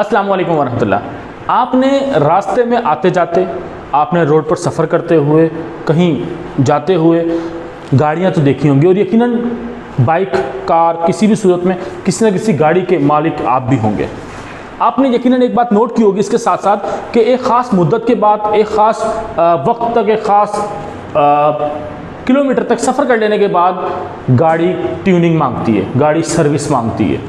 अस्सलाम वालेकुम वरहमतुल्लाह। आपने रास्ते में आते जाते, आपने रोड पर सफ़र करते हुए, कहीं जाते हुए गाड़ियाँ तो देखी होंगी और यकीनन बाइक, कार, किसी भी सूरत में किसी न किसी गाड़ी के मालिक आप भी होंगे। आपने यकीनन एक बात नोट की होगी इसके साथ साथ कि एक ख़ास मुद्दत के बाद, एक ख़ास वक्त तक, एक ख़ास किलोमीटर तक सफ़र कर लेने के बाद गाड़ी ट्यूनिंग मांगती है, गाड़ी सर्विस मांगती है।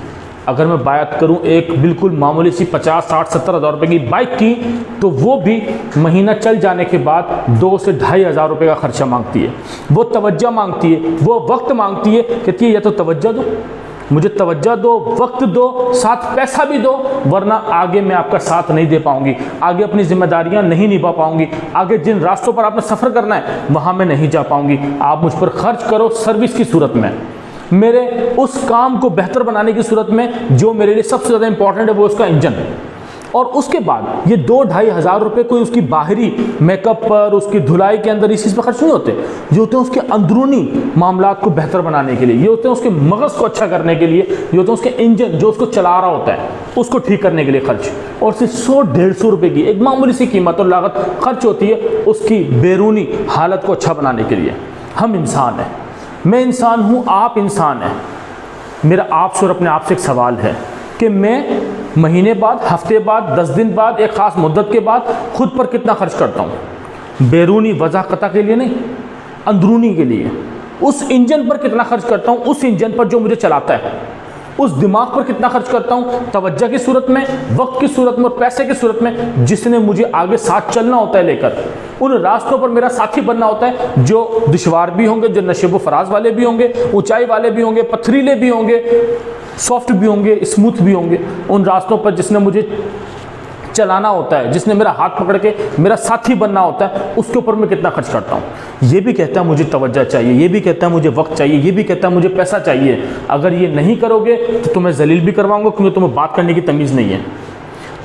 अगर मैं बात करूं एक बिल्कुल मामूली सी 50, 60, 70 हज़ार रुपये की बाइक की, तो वो भी महीना चल जाने के बाद 2 से ढाई हज़ार रुपये का खर्चा मांगती है। वो तवज्जो मांगती है, वो वक्त मांगती है। कहती है या तो तवज्जो दो, मुझे तवज्जो दो, वक्त दो, साथ पैसा भी दो, वरना आगे मैं आपका साथ नहीं दे पाऊंगी, आगे अपनी जिम्मेदारियां नहीं निभा पाऊंगी, आगे जिन रास्तों पर आपने सफ़र करना है वहाँ मैं नहीं जा पाऊंगी। आप मुझ पर खर्च करो सर्विस की सूरत में, मेरे उस काम को बेहतर बनाने की सूरत में जो मेरे लिए सबसे ज़्यादा इंपॉर्टेंट है वो उसका इंजन है। और उसके बाद ये 2-2.5 हज़ार रुपये कोई उसकी बाहरी मेकअप पर, उसकी धुलाई के अंदर इस चीज़ पर खर्च नहीं होते। ये होते हैं उसके अंदरूनी मामलात को बेहतर बनाने के लिए, ये होते हैं उसके मगज़ को अच्छा करने के लिए, ये होते हैं उसके इंजन जो उसको चला रहा होता है उसको ठीक करने के लिए खर्च। और सिर्फ 100-150 रुपये की एक मामूली सी कीमत और लागत खर्च होती है उसकी बैरूनी हालत को अच्छा बनाने के लिए। हम इंसान हैं, मैं इंसान हूँ, आप इंसान हैं। मेरा आपसे और अपने आप से एक सवाल है कि मैं महीने बाद, हफ्ते बाद, 10 दिन बाद, एक ख़ास मुद्दत के बाद खुद पर कितना खर्च करता हूँ। बैरूनी वज़ाक़ता के लिए नहीं, अंदरूनी के लिए। उस इंजन पर कितना खर्च करता हूँ, उस इंजन पर जो मुझे चलाता है, उस दिमाग पर कितना खर्च करता हूँ, तवज्जो की सूरत में, वक्त की सूरत में और पैसे की सूरत में, जिसने मुझे आगे साथ चलना होता है लेकर, उन रास्तों पर मेरा साथी बनना होता है जो दुश्वार भी होंगे, जो नशेब फराज वाले भी होंगे, ऊंचाई वाले भी होंगे, पथरीले भी होंगे, सॉफ्ट भी होंगे, स्मूथ भी होंगे। उन रास्तों पर जिसने मुझे चलाना होता है, जिसने मेरा हाथ पकड़ के मेरा साथी बनना होता है, उसके ऊपर मैं कितना खर्च करता हूँ। ये भी कहता है मुझे तवज्जो चाहिए, ये भी कहता है मुझे वक्त चाहिए, ये भी कहता है मुझे पैसा चाहिए। अगर ये नहीं करोगे तो तुम्हें जलील भी करवाऊंगा क्योंकि तुम्हें बात करने की तमीज़ नहीं है,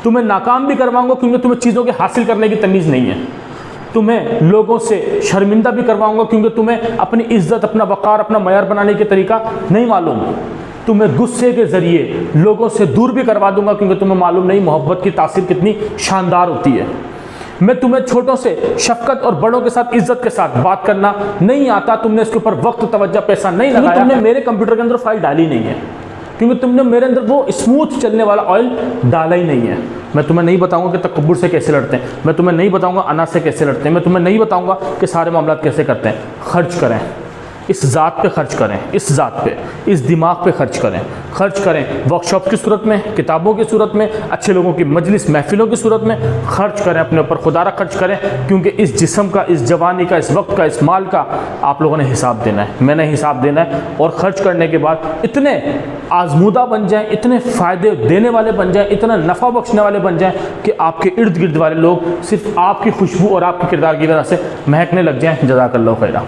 तुम्हें नाकाम भी करवाऊंगा क्योंकि तुम्हें चीज़ों के हासिल करने की तमीज़ नहीं है, तुम्हें लोगों से शर्मिंदा भी करवाऊंगा क्योंकि तुम्हें अपनी इज्जत, अपना वक़ार, अपना मयार बनाने के तरीका नहीं मालूम, तुम्हें गुस्से के ज़रिए लोगों से दूर भी करवा दूंगा क्योंकि तुम्हें मालूम नहीं मोहब्बत की तासीर कितनी शानदार होती है। मैं तुम्हें छोटों से शफकत और बड़ों के साथ, इज्जत के साथ बात करना नहीं आता, तुमने इसके ऊपर वक्त, तवज्जो, पैसा नहीं लगाया, तुमने मेरे कंप्यूटर के अंदर फाइल डाली नहीं है क्योंकि तुमने मेरे अंदर वो स्मूथ चलने वाला ऑयल डाला ही नहीं है। मैं तुम्हें नहीं बताऊंगा कि तकब्बुर से कैसे लड़ते हैं, मैं तुम्हें नहीं बताऊंगा अना से कैसे लड़ते हैं, मैं तुम्हें नहीं बताऊंगा कि सारे मामलात कैसे करते हैं। खर्च करें, इस ज़ात पे खर्च करें, इस ज़ात पे, इस दिमाग पे खर्च करें, खर्च करें वर्कशॉप की सूरत में, किताबों की सूरत में, अच्छे लोगों की मजलिस महफिलों की सूरत में खर्च करें, अपने ऊपर खुदारा खर्च करें क्योंकि इस जिस्म का, इस जवानी का, इस वक्त का, इस माल का आप लोगों ने हिसाब देना है, मैंने हिसाब देना है। और ख़र्च करने के बाद इतने आजमूदा बन जाएँ, इतने फ़ायदे देने वाले बन जाएँ, इतना नफ़ा बख्शने वाले बन जाएँ कि आपके इर्द गिर्द वाले लोग सिर्फ आपकी खुशबू और आपके किरदार की वजह से महकने लग जाएँ। जज़ाकल्लाहु खैरा।